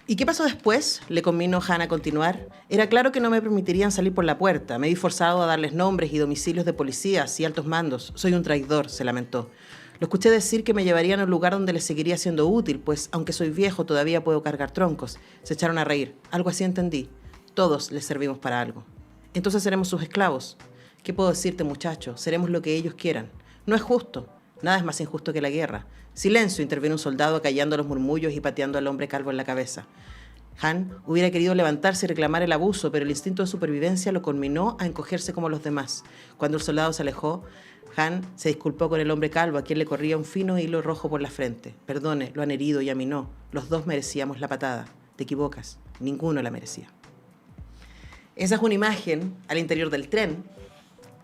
¿Y qué pasó después? Le convino Han a continuar. Era claro que no me permitirían salir por la puerta. Me vi forzado a darles nombres y domicilios de policías y altos mandos. Soy un traidor, se lamentó. Lo escuché decir que me llevarían a un lugar donde les seguiría siendo útil, pues aunque soy viejo todavía puedo cargar troncos. Se echaron a reír. Algo así entendí. Todos les servimos para algo. Entonces seremos sus esclavos. ¿Qué puedo decirte, muchacho? Seremos lo que ellos quieran. No es justo. Nada es más injusto que la guerra. Silencio, intervino un soldado acallando los murmullos y pateando al hombre calvo en la cabeza. Han hubiera querido levantarse y reclamar el abuso, pero el instinto de supervivencia lo conminó a encogerse como los demás. Cuando el soldado se alejó, Han se disculpó con el hombre calvo, a quien le corría un fino hilo rojo por la frente. Perdone, lo han herido y a mí no. Los dos merecíamos la patada. Te equivocas. Ninguno la merecía. Esa es una imagen al interior del tren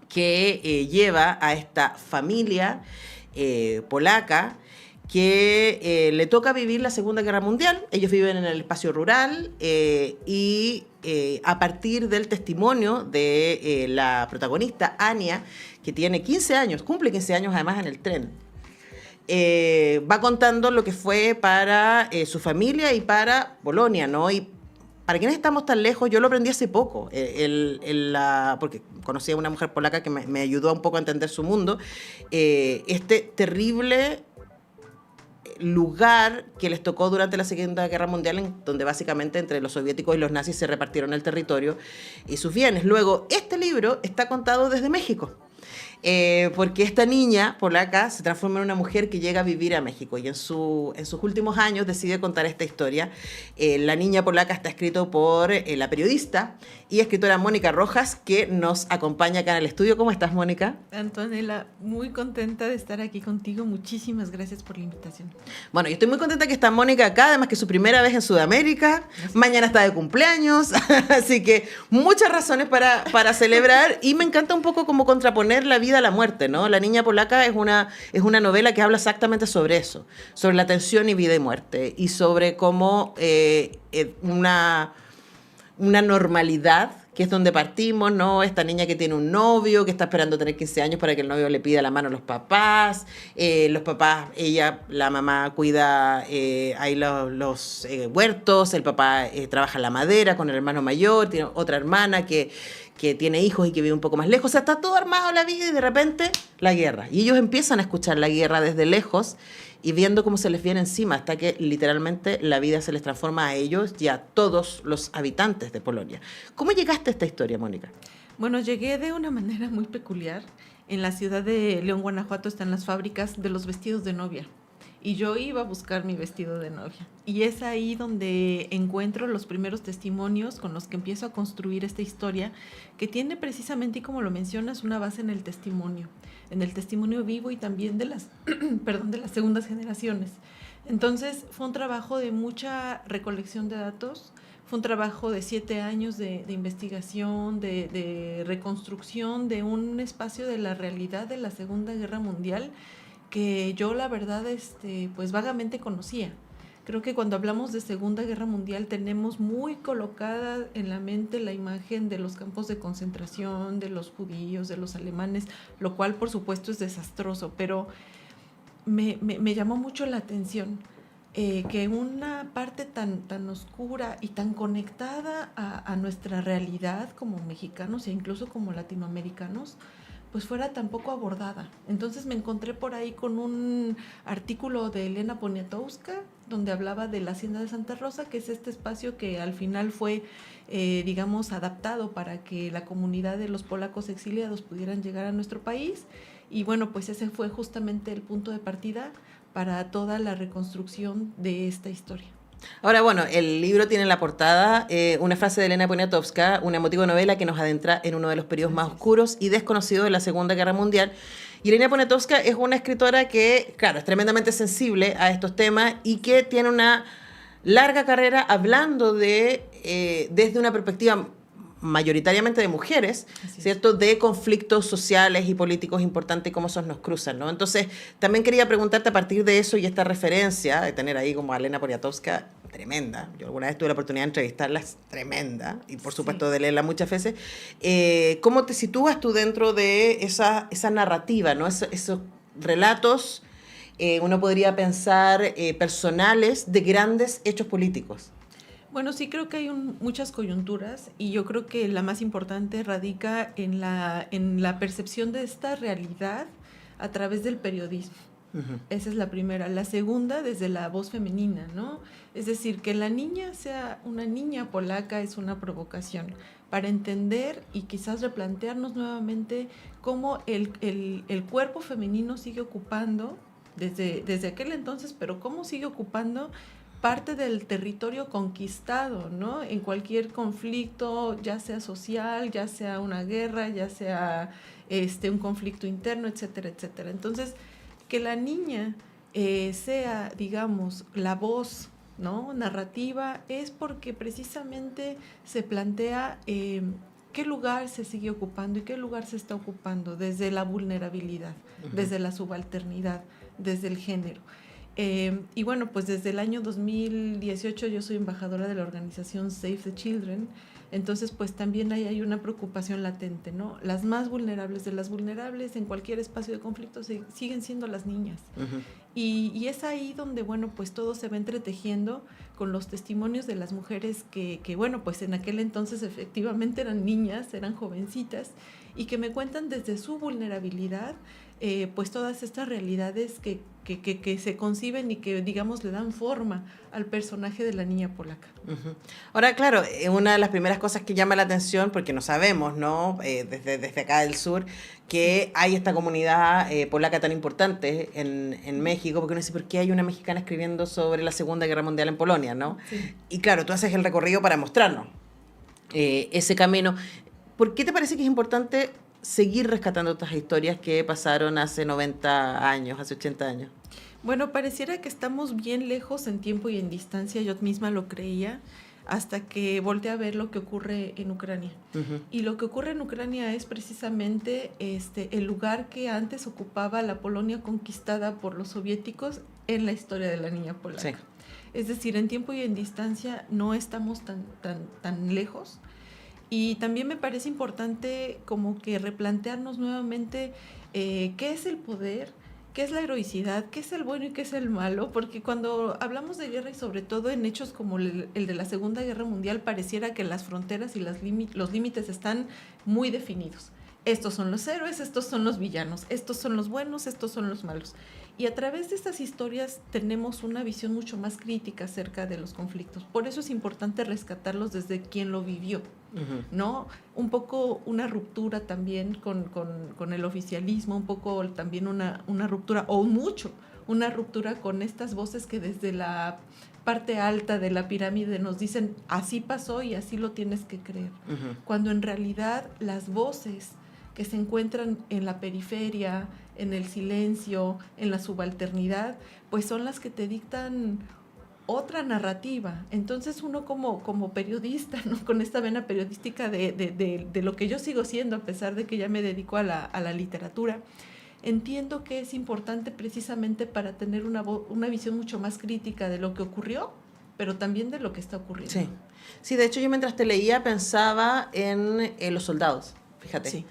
que lleva a esta familia polaca que le toca vivir la Segunda Guerra Mundial. Ellos viven en el espacio rural y a partir del testimonio de la protagonista, Ania, que tiene 15 años, cumple 15 años además en el tren, va contando lo que fue para su familia y para Polonia, ¿no? Y para quienes estamos tan lejos, yo lo aprendí hace poco, porque conocí a una mujer polaca que me ayudó un poco a entender su mundo, este terrible lugar que les tocó durante la Segunda Guerra Mundial, donde básicamente entre los soviéticos y los nazis se repartieron el territorio y sus bienes. Luego, este libro está contado desde México. Porque esta niña polaca se transforma en una mujer que llega a vivir a México y en sus últimos años decide contar esta historia. La niña polaca está escrito por la periodista y escritora Mónica Rojas, que nos acompaña acá en el estudio. ¿Cómo estás, Mónica? Antonella, muy contenta de estar aquí contigo. Muchísimas gracias por la invitación. Bueno, yo estoy muy contenta que está Mónica acá, además que es su primera vez en Sudamérica. Mañana está de cumpleaños, así que muchas razones para celebrar, y me encanta un poco como contraponer la vida a la muerte, ¿no? La niña polaca es una novela que habla exactamente sobre eso, sobre la tensión y vida y muerte, y sobre cómo una normalidad, que es donde partimos, ¿no? Esta niña que tiene un novio, que está esperando tener 15 años para que el novio le pida la mano a los papás, la mamá cuida ahí los huertos, el papá trabaja en la madera con el hermano mayor, tiene otra hermana que tiene hijos y que vive un poco más lejos. O sea, está todo armado la vida y de repente la guerra. Y ellos empiezan a escuchar la guerra desde lejos y viendo cómo se les viene encima, hasta que literalmente la vida se les transforma a ellos y a todos los habitantes de Polonia. ¿Cómo llegaste a esta historia, Mónica? Bueno, llegué de una manera muy peculiar. En la ciudad de León, Guanajuato, están las fábricas de los vestidos de novia. Y yo iba a buscar mi vestido de novia. Y es ahí donde encuentro los primeros testimonios con los que empiezo a construir esta historia, que tiene precisamente, y como lo mencionas, una base en el testimonio vivo y también de las, de las segundas generaciones. Entonces, fue un trabajo de mucha recolección de datos, fue un trabajo de 7 años de investigación, de reconstrucción de un espacio de la realidad de la Segunda Guerra Mundial, que yo la verdad pues vagamente conocía. Creo que cuando hablamos de Segunda Guerra Mundial tenemos muy colocada en la mente la imagen de los campos de concentración, de los judíos, de los alemanes, lo cual por supuesto es desastroso, pero me llamó mucho la atención que una parte tan oscura y tan conectada a nuestra realidad como mexicanos e incluso como latinoamericanos, pues fuera tan poco abordada. Entonces me encontré por ahí con un artículo de Elena Poniatowska, donde hablaba de la Hacienda de Santa Rosa, que es este espacio que al final fue, adaptado para que la comunidad de los polacos exiliados pudieran llegar a nuestro país. Y bueno, pues ese fue justamente el punto de partida para toda la reconstrucción de esta historia. Ahora, bueno, el libro tiene en la portada una frase de Elena Poniatowska, una emotiva novela que nos adentra en uno de los periodos más oscuros y desconocidos de la Segunda Guerra Mundial. Y Elena Poniatowska es una escritora que, claro, es tremendamente sensible a estos temas y que tiene una larga carrera hablando desde una perspectiva mayoritariamente de mujeres, ¿cierto?, de conflictos sociales y políticos importantes y cómo esos nos cruzan, ¿no? Entonces, también quería preguntarte a partir de eso y esta referencia, de tener ahí como a Elena Poniatowska, tremenda. Yo alguna vez tuve la oportunidad de entrevistarla, es tremenda, y por supuesto Sí. de leerla muchas veces. ¿Cómo te sitúas tú dentro de esa narrativa, ¿no? Esos relatos, uno podría pensar, personales de grandes hechos políticos? Bueno, sí creo que hay muchas coyunturas y yo creo que la más importante radica en la percepción de esta realidad a través del periodismo. Ujú. Esa es la primera. La segunda, desde la voz femenina, ¿no? Es decir, que la niña sea una niña polaca es una provocación para entender y quizás replantearnos nuevamente cómo el cuerpo femenino sigue ocupando, desde aquel entonces, pero cómo sigue ocupando parte del territorio conquistado, ¿no? En cualquier conflicto, ya sea social, ya sea una guerra, ya sea un conflicto interno, etcétera, etcétera. Entonces, que la niña sea, digamos, la voz, ¿no? narrativa, es porque precisamente se plantea qué lugar se sigue ocupando y qué lugar se está ocupando desde la vulnerabilidad, desde la subalternidad, desde el género. Y bueno, pues desde el año 2018 yo soy embajadora de la organización Save the Children, entonces pues también ahí hay una preocupación latente, ¿no? Las más vulnerables de las vulnerables en cualquier espacio de conflicto siguen siendo las niñas. Ujú. Y es ahí donde, bueno, pues todo se va entretejiendo con los testimonios de las mujeres que, bueno, pues en aquel entonces efectivamente eran niñas, eran jovencitas, y que me cuentan desde su vulnerabilidad, pues todas estas realidades que se conciben y que, digamos, le dan forma al personaje de la niña polaca. Ujú. Ahora, claro, una de las primeras cosas que llama la atención, porque no sabemos, ¿no? Desde acá del sur, que hay esta comunidad polaca tan importante en México, porque uno dice, ¿por qué hay una mexicana escribiendo sobre la Segunda Guerra Mundial en Polonia, ¿no? Sí. Y claro, tú haces el recorrido para mostrarnos ese camino. ¿Por qué te parece que es importante seguir rescatando estas historias que pasaron hace 90 años, hace 80 años? Bueno, pareciera que estamos bien lejos en tiempo y en distancia, yo misma lo creía, hasta que volteé a ver lo que ocurre en Ucrania. Ujú. Y lo que ocurre en Ucrania es precisamente el lugar que antes ocupaba la Polonia conquistada por los soviéticos en la historia de la niña polaca. Sí. Es decir, en tiempo y en distancia no estamos tan lejos. Y también me parece importante como que replantearnos nuevamente qué es el poder, qué es la heroicidad, qué es el bueno y qué es el malo, porque cuando hablamos de guerra y sobre todo en hechos como el de la Segunda Guerra Mundial, pareciera que las fronteras y los límites están muy definidos. Estos son los héroes, estos son los villanos, estos son los buenos, estos son los malos. Y a través de estas historias tenemos una visión mucho más crítica acerca de los conflictos. Por eso es importante rescatarlos desde quien lo vivió, ¿no? Un poco una ruptura también con el oficialismo, un poco también una ruptura, o mucho, una ruptura con estas voces que desde la parte alta de la pirámide nos dicen, así pasó y así lo tienes que creer. Cuando en realidad las voces que se encuentran en la periferia, en el silencio, en la subalternidad, pues son las que te dictan otra narrativa. Entonces uno como periodista, ¿no? Con esta vena periodística de lo que yo sigo siendo, a pesar de que ya me dedico a la literatura, entiendo que es importante precisamente para tener una visión mucho más crítica de lo que ocurrió, pero también de lo que está ocurriendo. Sí. Sí, de hecho yo mientras te leía pensaba en los soldados, fíjate. Sí.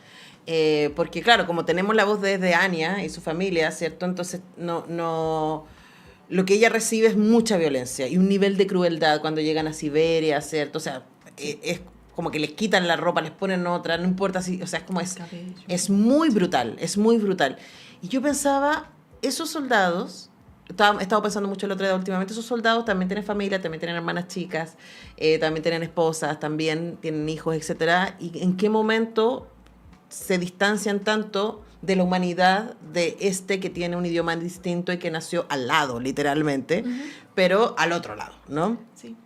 Porque claro, como tenemos la voz de Anya y su familia, ¿cierto? Entonces no lo que ella recibe es mucha violencia y un nivel de crueldad cuando llegan a Siberia, ¿cierto? O sea, es como que les quitan la ropa, les ponen otra, no importa si, o sea, es como es muy brutal, es muy brutal. Y yo pensaba, esos soldados, he estado pensando mucho el otro día últimamente, esos soldados también tienen familia, también tienen hermanas chicas, también tienen esposas, también tienen hijos, etcétera. ¿Y en qué momento se distancian tanto de la humanidad de que tiene un idioma distinto y que nació al lado, literalmente, pero al otro lado, ¿no? Sí.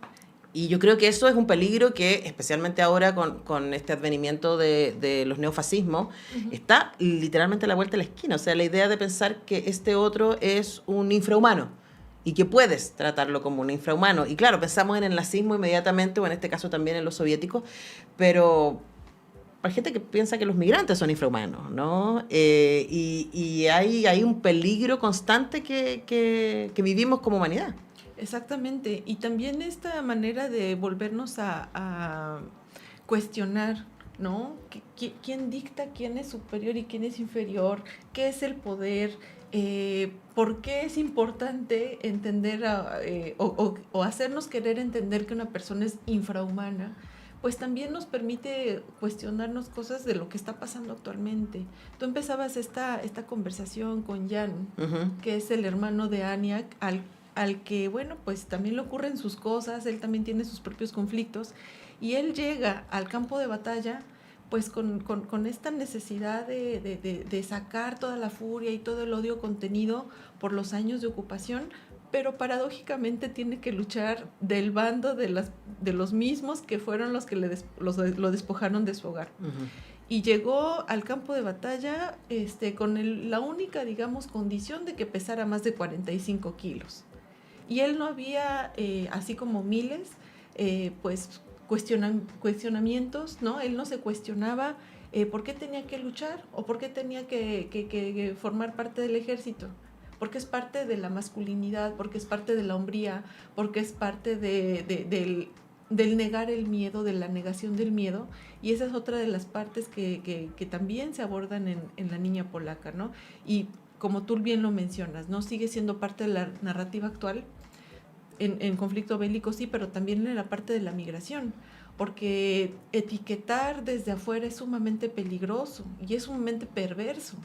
Y yo creo que eso es un peligro que, especialmente ahora con este advenimiento de los neofascismos, está literalmente a la vuelta de la esquina. O sea, la idea de pensar que este otro es un infrahumano y que puedes tratarlo como un infrahumano. Y claro, pensamos en el nazismo inmediatamente, o en este caso también en los soviéticos, pero hay gente que piensa que los migrantes son infrahumanos, ¿no? Y hay un peligro constante que vivimos como humanidad. Exactamente. Y también esta manera de volvernos a cuestionar, ¿no? ¿Quién dicta quién es superior y quién es inferior? ¿Qué es el poder? ¿Por qué es importante entender o hacernos querer entender que una persona es infrahumana? Pues también nos permite cuestionarnos cosas de lo que está pasando actualmente. Tú empezabas esta conversación con Jan, que es el hermano de Anya, al que, bueno, pues también le ocurren sus cosas, él también tiene sus propios conflictos, y él llega al campo de batalla pues con esta necesidad de sacar toda la furia y todo el odio contenido por los años de ocupación, pero paradójicamente tiene que luchar del bando de los mismos que fueron los que lo despojaron de su hogar. Uh-huh. Y llegó al campo de batalla con la única, digamos, condición de que pesara más de 45 kilos. Y él no había, así como miles, pues cuestionamientos, ¿no? Él no se cuestionaba por qué tenía que luchar o por qué tenía que formar parte del ejército, porque es parte de la masculinidad, porque es parte de la hombría, porque es parte del negar el miedo, de la negación del miedo, y esa es otra de las partes que también se abordan en La Niña Polaca, ¿no? Y como tú bien lo mencionas, ¿no? Sigue siendo parte de la narrativa actual, en conflicto bélico sí, pero también en la parte de la migración, porque etiquetar desde afuera es sumamente peligroso y es sumamente perverso.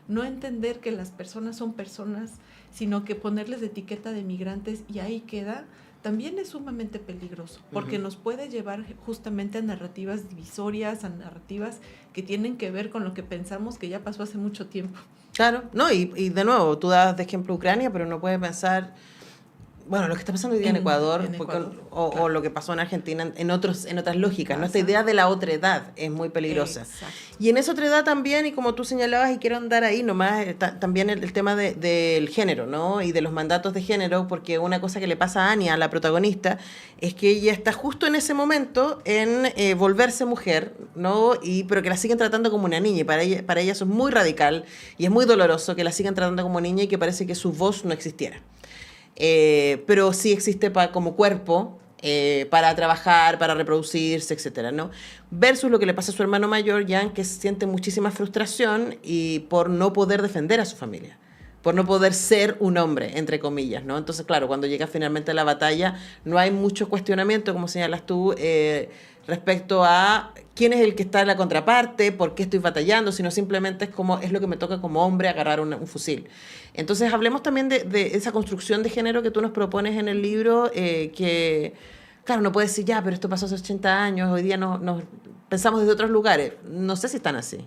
No entender que las personas son personas, sino que ponerles etiqueta de migrantes y ahí queda, también es sumamente peligroso, porque nos puede llevar justamente a narrativas divisorias, a narrativas que tienen que ver con lo que pensamos que ya pasó hace mucho tiempo. Claro, no, y de nuevo, tú das de ejemplo Ucrania, pero no puedes pensar, bueno, lo que está pasando hoy día en Ecuador, claro. O lo que pasó en Argentina en otras lógicas, ¿no? Esta Exacto. idea de la otredad es muy peligrosa. Exacto. Y en esa otredad también, y como tú señalabas, y quiero andar ahí nomás, también el tema del género, ¿no? Y de los mandatos de género, porque una cosa que le pasa a Anya, la protagonista, es que ella está justo en ese momento en volverse mujer, ¿no? Pero que la siguen tratando como una niña, y para ella eso es muy radical, y es muy doloroso que la sigan tratando como niña y que parece que su voz no existiera. Pero sí existe como cuerpo para trabajar, para reproducirse, etcétera, ¿no? Versus lo que le pasa a su hermano mayor, Jan, que siente muchísima frustración y por no poder defender a su familia, por no poder ser un hombre, entre comillas, ¿no? Entonces, claro, cuando llega finalmente a la batalla, no hay mucho cuestionamiento, como señalas tú, respecto a quién es el que está en la contraparte, por qué estoy batallando, sino simplemente es lo que me toca como hombre agarrar un fusil. Entonces, hablemos también de esa construcción de género que tú nos propones en el libro, que, claro, no puedes decir, ya, pero esto pasó hace 80 años, hoy día nos pensamos desde otros lugares. No sé si están así.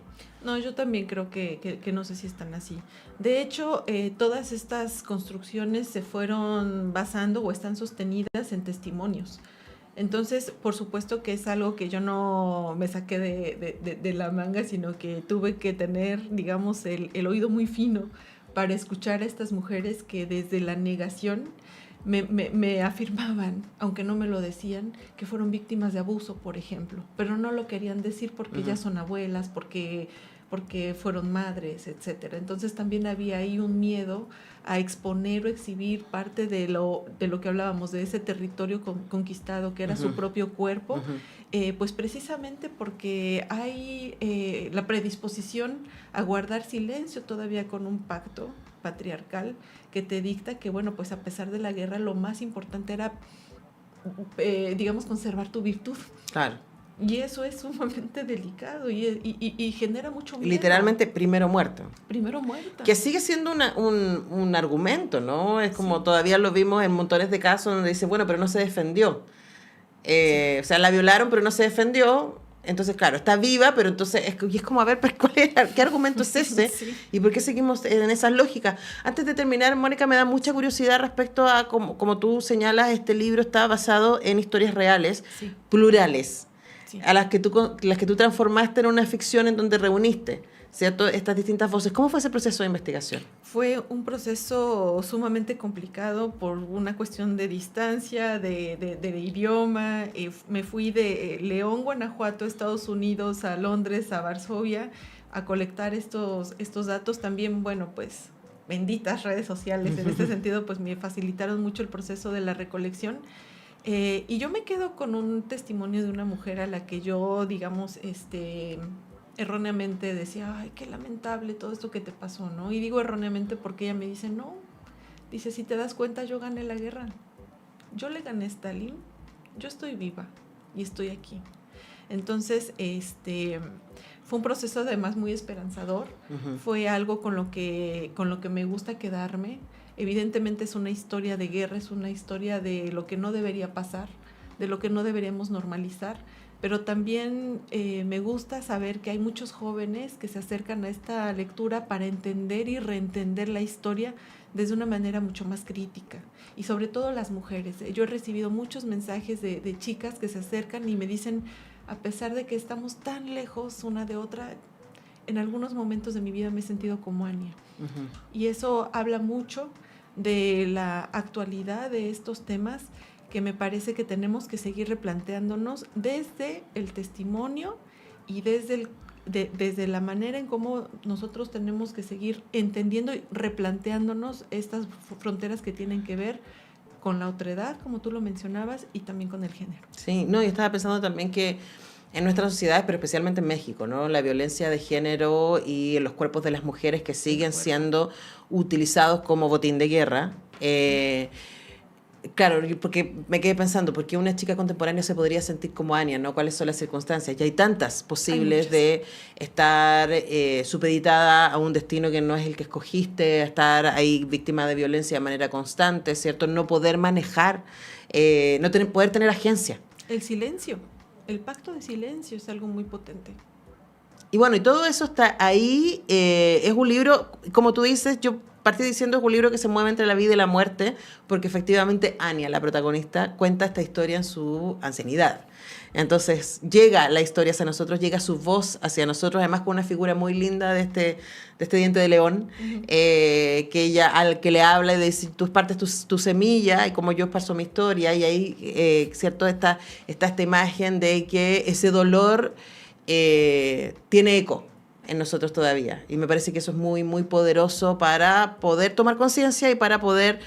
No, yo también creo que no sé si están así. De hecho, todas estas construcciones se fueron basando o están sostenidas en testimonios. Entonces, por supuesto que es algo que yo no me saqué de la manga, sino que tuve que tener, digamos, el oído muy fino para escuchar a estas mujeres que desde la negación me afirmaban, aunque no me lo decían, que fueron víctimas de abuso, por ejemplo, pero no lo querían decir porque ya son abuelas, porque fueron madres, etcétera. Entonces también había ahí un miedo a exponer o exhibir parte de lo que hablábamos, de ese territorio conquistado que era su propio cuerpo, pues precisamente porque hay la predisposición a guardar silencio todavía con un pacto patriarcal que te dicta que, bueno, pues a pesar de la guerra lo más importante era, digamos, conservar tu virtud. Claro. Y eso es sumamente delicado y genera mucho miedo. Literalmente, primero muerto. Primero muerta. Que sigue siendo un argumento, ¿no? Es como todavía lo vimos en montones de casos donde dice, bueno, pero no se defendió. O sea, la violaron, pero no se defendió. Entonces, claro, está viva, pero entonces es como, a ver, ¿qué argumento es ese? Sí. ¿Y por qué seguimos en esas lógicas? Antes de terminar, Mónica, me da mucha curiosidad respecto a, como tú señalas, este libro está basado en historias reales, plurales. Sí. A las que tú transformaste en una ficción en donde reuniste, ¿cierto?, estas distintas voces. ¿Cómo fue ese proceso de investigación? Fue un proceso sumamente complicado por una cuestión de distancia, de idioma. Me fui de León, Guanajuato, Estados Unidos, a Londres, a Varsovia, a colectar estos datos. También, bueno, pues benditas redes sociales. En este sentido, pues me facilitaron mucho el proceso de la recolección. Y yo me quedo con un testimonio de una mujer a la que yo, digamos, erróneamente decía, ay, qué lamentable todo esto que te pasó, ¿no? Y digo erróneamente porque ella me dice, no, dice, si te das cuenta, yo gané la guerra. Yo le gané a Stalin, yo estoy viva y estoy aquí. Entonces, fue un proceso además muy esperanzador. Fue algo con lo que me gusta quedarme. Evidentemente es una historia de guerra, es una historia de lo que no debería pasar, de lo que no deberíamos normalizar, pero también me gusta saber que hay muchos jóvenes que se acercan a esta lectura para entender y reentender la historia desde una manera mucho más crítica, y sobre todo las mujeres. Yo he recibido muchos mensajes de chicas que se acercan y me dicen, a pesar de que estamos tan lejos una de otra, en algunos momentos de mi vida me he sentido como Ania. Y eso habla mucho de la actualidad de estos temas, que me parece que tenemos que seguir replanteándonos desde el testimonio y desde la manera en cómo nosotros tenemos que seguir entendiendo y replanteándonos estas fronteras que tienen que ver con la otredad, como tú lo mencionabas, y también con el género. Sí, no, yo estaba pensando también que en nuestras sociedades, pero especialmente en México, ¿no? La violencia de género y los cuerpos de las mujeres que siguen siendo utilizados como botín de guerra. Claro, porque me quedé pensando, ¿por qué una chica contemporánea se podría sentir como Ania, ¿no? ¿Cuáles son las circunstancias? Y hay tantas posibles de estar supeditada a un destino que no es el que escogiste, estar ahí víctima de violencia de manera constante, ¿cierto? No poder manejar, poder tener agencia. El silencio. El pacto de silencio es algo muy potente. Y bueno, y todo eso está ahí. Es un libro, como tú dices, yo partí diciendo, es un libro que se mueve entre la vida y la muerte, porque efectivamente Ania, la protagonista, cuenta esta historia en su ancianidad. Entonces llega la historia hacia nosotros, llega su voz hacia nosotros, además con una figura muy linda de este diente de león, que ella, al que le habla y dice, tú partes tu semilla y como yo paso mi historia, y ahí, cierto, está esta imagen de que ese dolor tiene eco en nosotros todavía, y me parece que eso es muy, muy poderoso para poder tomar conciencia y para poder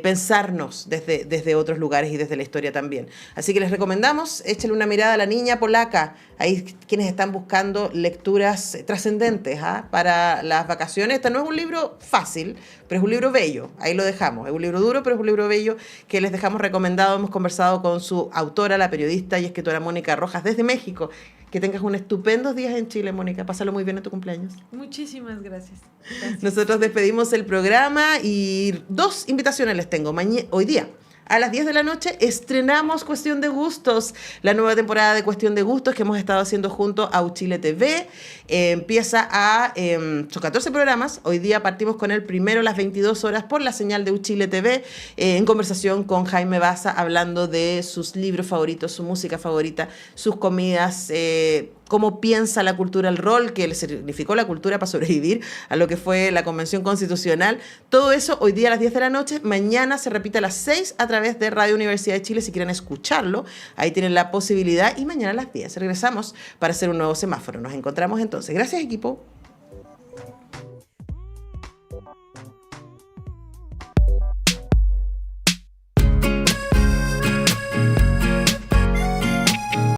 pensarnos desde otros lugares y desde la historia también. Así que les recomendamos, échenle una mirada a La Niña Polaca, ahí quienes están buscando lecturas trascendentes para las vacaciones. Este no es un libro fácil, pero es un libro bello, ahí lo dejamos, es un libro duro, pero es un libro bello que les dejamos recomendado. Hemos conversado con su autora, la periodista y escritora Mónica Rojas, desde México. Que tengas un estupendos días en Chile, Mónica. Pásalo muy bien en tu cumpleaños. Muchísimas gracias. Nosotros despedimos el programa y 2 invitaciones les tengo. Hoy día, a las 10 de la noche, estrenamos Cuestión de Gustos, la nueva temporada de Cuestión de Gustos que hemos estado haciendo junto a Uchile TV. Empieza son 14 programas. Hoy día partimos con el primero a las 22 horas por la señal de Uchile TV, en conversación con Jaime Baza, hablando de sus libros favoritos, su música favorita, sus comidas, cómo piensa la cultura, el rol que le significó la cultura para sobrevivir a lo que fue la Convención Constitucional. Todo eso hoy día a las 10 de la noche. Mañana se repite a las 6 a través de Radio Universidad de Chile. Si quieren escucharlo, ahí tienen la posibilidad. Y mañana a las 10 regresamos para hacer un nuevo semáforo. Nos encontramos entonces. Gracias, equipo.